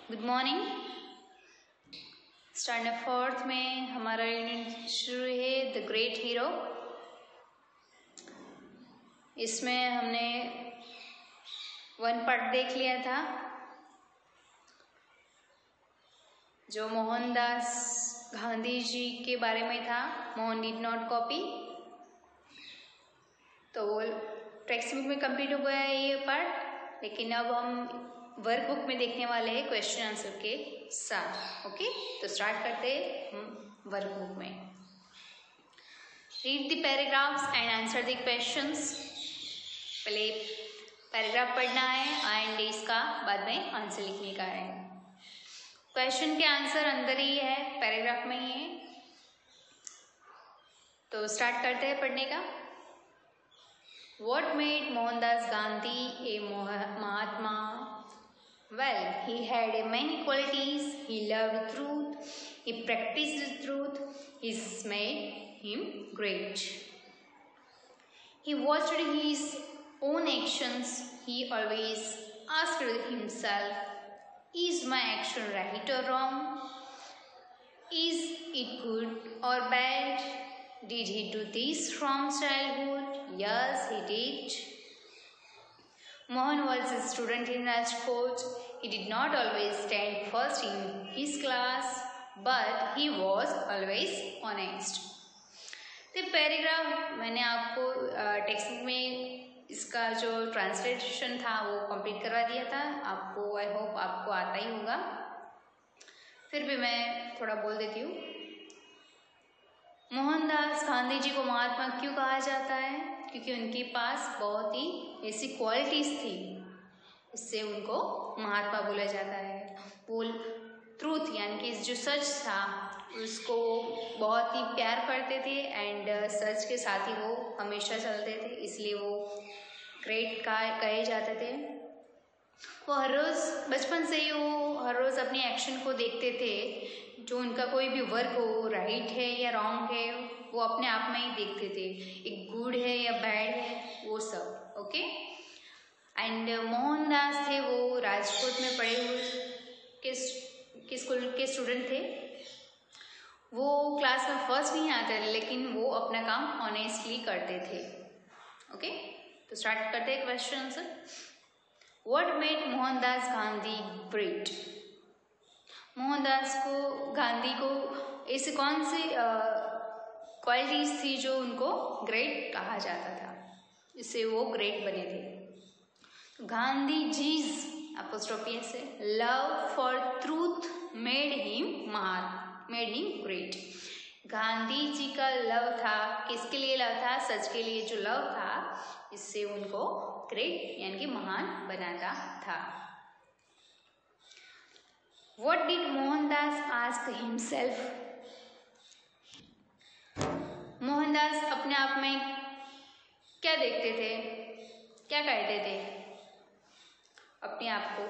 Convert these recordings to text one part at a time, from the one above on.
Good morning. Standard fourth में हमारा unit शुरू है द ग्रेट हीरो। इसमें हमने वन पार्ट देख लिया था जो मोहनदास गांधी जी के बारे में था। मोहन डिड नॉट कॉपी, तो टेक्स्ट बुक में कंप्लीट हो गया है ये पार्ट। लेकिन अब हम वर्क बुक में देखने वाले हैं क्वेश्चन आंसर के साथ। ओके, तो स्टार्ट करते हैं वर्क बुक में। Read the paragraphs and answer the questions. पहले पैराग्राफ पढ़ना है एंड इसका बाद में आंसर लिखने का है। क्वेश्चन के आंसर अंदर ही है, पैराग्राफ में ही है। तो स्टार्ट करते हैं पढ़ने का। What made Mohandas Gandhi a Mahatma? Well, he had many qualities. He loved truth. He practiced truth. This made him great. He watched his own actions. He always asked himself, is my action right or wrong? Is it good or bad? Did he do this from childhood? Yes, he did. Mohan was a student in Rajkot. He did not always stand first in his class, but he was always honest. तो paragraph मैंने आपको text book में इसका जो translation था वो complete करवा दिया था आपको। आई होप आपको आता ही होगा, फिर भी मैं थोड़ा बोल देती हूँ। मोहनदास गांधी जी को महात्मा क्यों कहा जाता है? क्योंकि उनके पास बहुत ही ऐसी क्वालिटीज़ थी, इससे उनको महात्मा बोला जाता है। वो ट्रूथ यानी कि जो सच था उसको बहुत ही प्यार करते थे एंड सच के साथ ही वो हमेशा चलते थे, इसलिए वो ग्रेट कहे जाते थे। वो हर रोज़ बचपन से ही वो हर रोज़ अपनी एक्शन को देखते थे। जो उनका कोई भी वर्क हो, राइट है या रॉन्ग है, वो अपने आप में ही देखते थे। एक गुड है या बैड है, वो सब। ओके, एंड मोहनदास थे वो राजकोट में पढ़े हुए के स्कूल के स्टूडेंट थे। वो क्लास में फर्स्ट नहीं आते थे, लेकिन वो अपना काम ऑनेस्टली करते थे। ओके, तो स्टार्ट करते हैं question answer. What made Mohandas Gandhi great? Mohandas को गांधी को ऐसे कौन सी क्वालिटीज थी जो उनको ग्रेट कहा जाता था, इससे वो ग्रेट बने थे? गांधी जीज अपोस्ट्रोफी से love for truth made him great. Gandhi ji का लव था, किसके लिए लव था? सच के लिए जो लव था, इससे उनको ग्रेट यानी कि महान बनाता था। What did Mohandas ask himself? Mohandas अपने आप में क्या देखते थे, क्या कहते थे अपने आप को?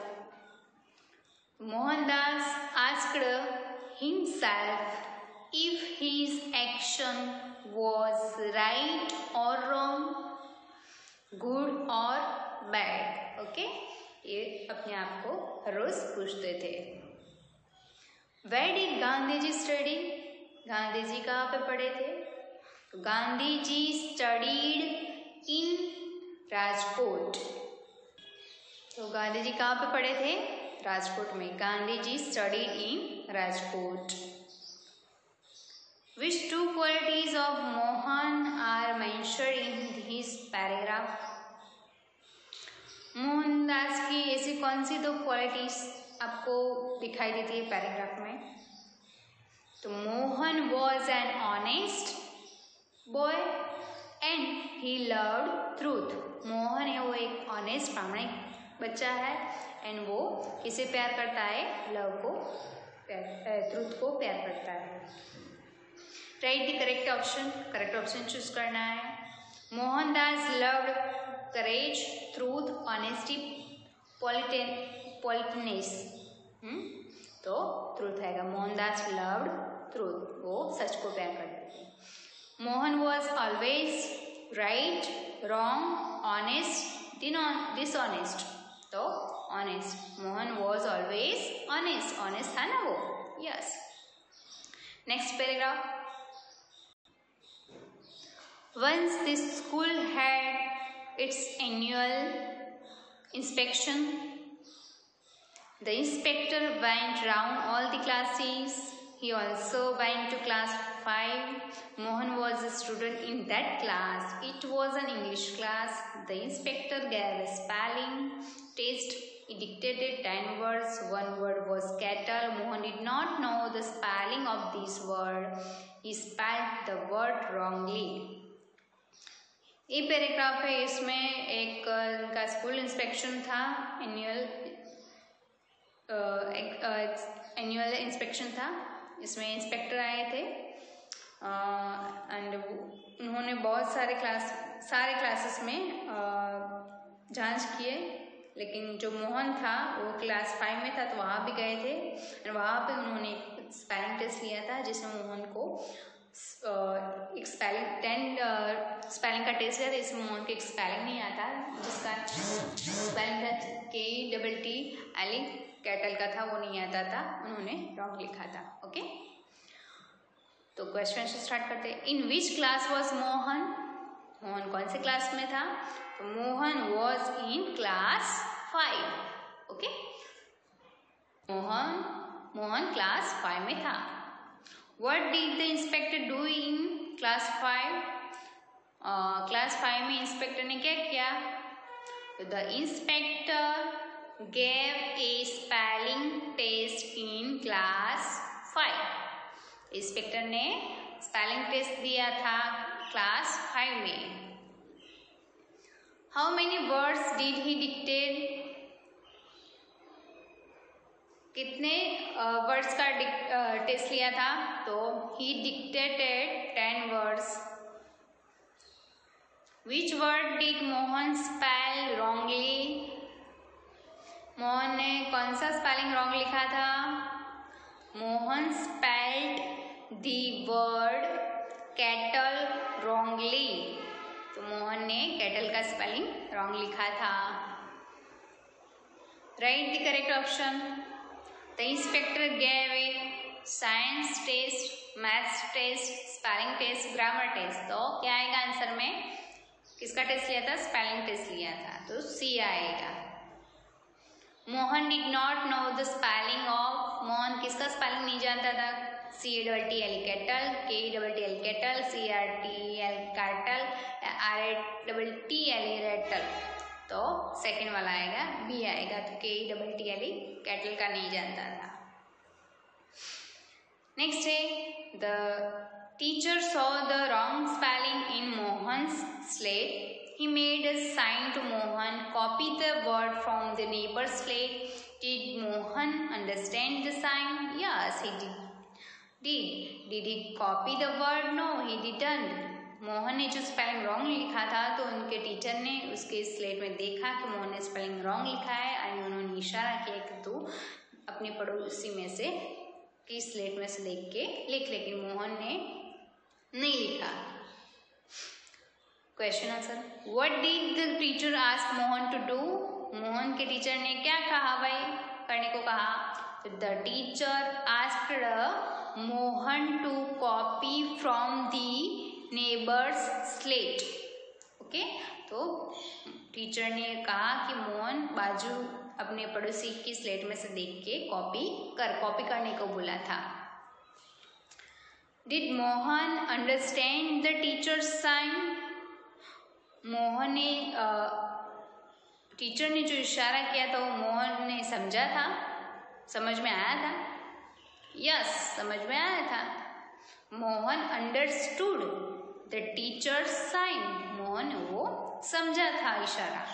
Mohandas asked himself if his action was right or wrong, good or bad. Okay, ये अपने आप को हर रोज पूछते थे। Where did Gandhi ji study? Gandhi ji कहाँ पे पढ़े थे? तो गांधी जी स्टडीड इन राजकोट। तो गांधी जी कहाँ पे पढ़े थे? राजकोट में। Gandhi ji studied in Rajkot. Which two qualities of Mohan are mentioned in his paragraph? Mohandas की ऐसी कौन सी दो क्वालिटीज आपको दिखाई देती है पैराग्राफ में? तो Mohan was an honest boy and he loved truth. Mohan है वो एक ऑनेस्ट प्रामाणिक बच्चा है एंड वो किसे प्यार करता है? लव को, ट्रूथ को प्यार करता है। Right the correct option. Correct option choose करना है। मोहनदास लव्ड करेज, ट्रूथ, ऑनेस्टी, पॉलिटिनेस। तो ट्रूथ आएगा। मोहनदास लव्ड ट्रूथ, वो सच को प्यार करते थे। Mohan was always right, wrong, honest, dishonest. तो honest. Mohan was always honest. Honest था ना वो. Yes. Next paragraph. Once the school had its annual inspection. The inspector went round all the classes. He also went to class 5. Mohan was a student in that class. It was an English class. The inspector gave a spelling test. He dictated 10 words. One word was cattle. Mohan did not know the spelling of this word. He spelled the word wrongly. ये paragraph है. इसमें एक इनका school inspection था. Annual inspection था. इसमें inspector आए थे एंड उन्होंने बहुत सारे क्लासेस में जांच किए. लेकिन जो मोहन था वो क्लास 5 में था तो वहाँ भी गए थे और वहाँ पे उन्होंने एक स्पेलिंग टेस्ट लिया था जिसमें मोहन को एक स्पेलिंग का टेस्ट लिया था. इसमें मोहन को एक स्पेलिंग नहीं आता जिसका स्पेलिंग था KTTL कैटल का था, वो नहीं आता था. उन्होंने रॉन्ग लिखा था. ओके. तो क्वेश्चन से स्टार्ट करते हैं. In which class was Mohan. Mohan कौन से क्लास में था. तो Mohan was in class 5. Okay. Mohan class 5 में था. What did the inspector do in class 5? Class 5 में इंस्पेक्टर ने क्या किया. The inspector gave a spelling test in class 5. Inspector ने स्पेलिंग टेस्ट दिया था क्लास 5 में. How many words did he dictate? कितने वर्ड्स का टेस्ट लिया था. तो he dictated 10 words. Which word did Mohan spell wrongly? Mohan ने कौन सा स्पेलिंग रॉन्ग लिखा था. Mohan spelled the word cattle wrongly. तो मोहन ने कैटल का स्पेलिंग रॉन्ग लिखा था. Right the correct option. The inspector gave a science test, maths test, spelling test, grammar test. तो क्या आएगा आंसर में. किसका टेस्ट लिया था. स्पेलिंग टेस्ट लिया था तो C आएगा. Mohan did not know the spelling of. Mohan किसका स्पेलिंग नहीं जानता था. CATTL cattle, KETTL cattle, CRTL cattle, RATTL Ratle. तो सेकेंड वाला आएगा B आएगा. तो KETTL कैटल का नहीं जानता था. नेक्स्ट है the teacher saw the wrong spelling in Mohan's slate. He made a sign to Mohan. Copy the word from the neighbour slate. Did Mohan understand the sign. Yes he did he copy the word. No he didn't. Mohan ने जो spelling wrong लिखा था तो उनके teacher ने उसके slate में देखा कि मोहन ने स्पेलिंग रॉन्ग लिखा है और उन्होंने इशारा किया कि तू अपने पड़ोसी में से की स्लेट में से देख के लिख. लेकिन मोहन ने नहीं लिखा. Question answer. What did the teacher ask Mohan to do. Mohan के टीचर ने क्या कहा भाई करने को कहा. The teacher asked Mohan to copy from the neighbour's slate. Okay. तो टीचर ने कहा कि मोहन बाजू अपने पड़ोसी की स्लेट में से देख के कॉपी करने को बोला था. Did Mohan understand the teacher's sign. Mohan ने टीचर ने जो इशारा किया था वो मोहन ने समझा था. समझ में आया था. यस समझ में आया था. Mohan understood the teacher's sign. Mohan वो समझा था इशारा.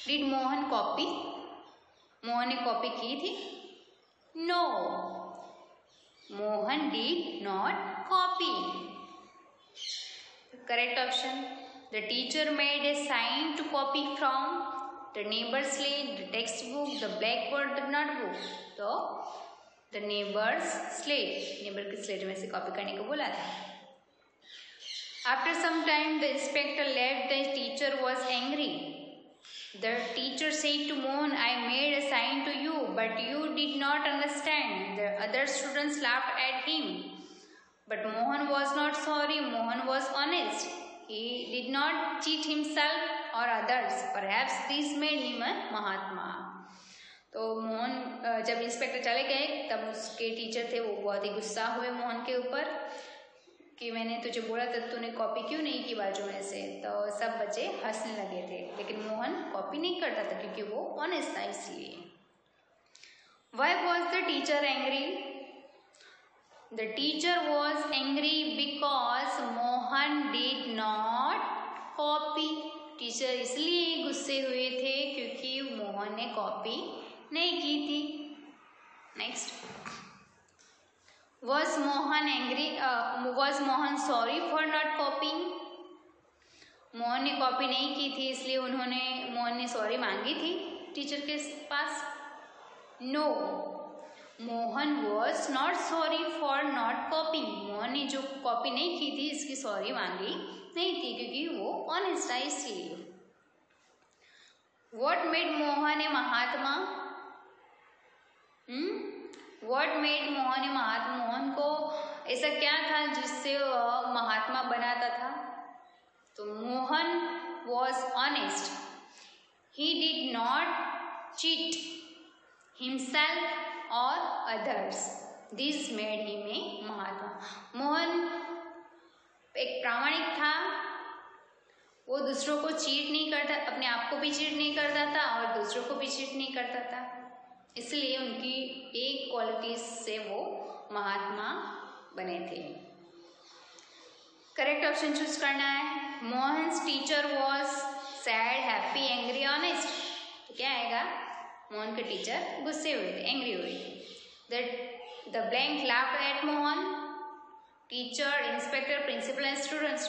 Did Mohan copy. मोहन ने कॉपी की थी. No Mohan did not copy. Correct option. The teacher made a sign to copy from the neighbour slate, the textbook, the blackboard, the notebook. तो the neighbour's slate. Neighbour की slate में से copy करने को बोला था. After some time, the inspector left. The teacher was angry. The teacher said to Mohan, I made a sign to you, but you did not understand. The other students laughed at him. But Mohan was not sorry. Mohan was honest. He did not cheat himself or others. Perhaps this made him a Mahatma. तो मोहन जब inspector चले गए तब उसके teacher थे वो बहुत ही गुस्सा हुए मोहन के ऊपर कि मैंने तुझे बोला था तूने कॉपी क्यों नहीं की बाजू में से। तो सब बच्चे हंसने लगे थे, लेकिन मोहन कॉपी नहीं करता था क्योंकि वो ऑनेस्ट था इसलिए। Why was the teacher angry? The teacher was angry because Mohan did not copy. Teacher इसलिए गुस्से हुए थे क्योंकि मोहन ने कॉपी नहीं की थी। Next, Was Mohan angry? Was Mohan sorry for not copying? Mohan ने कॉपी नहीं की थी इसलिए मोहन ने सॉरी मांगी थी टीचर के पास। No, Mohan was not sorry for not copying. Mohan ने जो कॉपी नहीं की थी इसकी सॉरी मांगी नहीं थी क्योंकि वो ऑनेस्ट है इसलिए। What made Mohan A Mahatma? What made Mohan ए महात्मा? मोहन को ऐसा क्या था जिससे महात्मा बनाता था? तो Mohan was honest. He did not cheat himself or others. This made him a महात्मा. मोहन एक प्रामाणिक था, वो दूसरों को चीट नहीं करता, अपने आप को भी चीट नहीं करता था और दूसरों को भी चीट नहीं करता था, इसलिए उनकी एक क्वालिटी से वो महात्मा बने थे। करेक्ट ऑप्शन चूज करना है। Mohan's teacher was sad, happy, angry, honest. तो क्या आएगा? मोहन के टीचर गुस्से हुए थे, एंग्री हुए थे। The blank laughed at Mohan. Teacher, inspector, principal and students.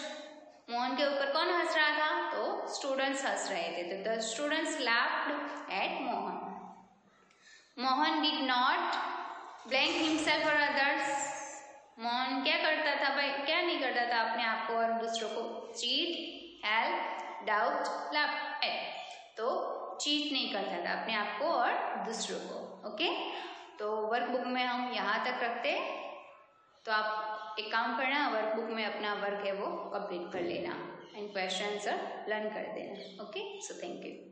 Mohan के ऊपर कौन हंस रहा था? तो स्टूडेंट्स हंस रहे थे। तो the students laughed at Mohan. Mohan did not blank himself और अदर्स। मोहन क्या करता था भाई? क्या नहीं करता था? अपने आप को और दूसरों को cheat, help, doubt, laugh at. तो चीट नहीं करता था अपने आप को और दूसरों को। ओके, तो वर्कबुक में हम यहाँ तक रखते। तो आप एक काम करना, वर्कबुक में अपना वर्क है वो कंप्लीट कर लेना एंड क्वेश्चन आंसर लर्न कर देना। Okay, so thank you.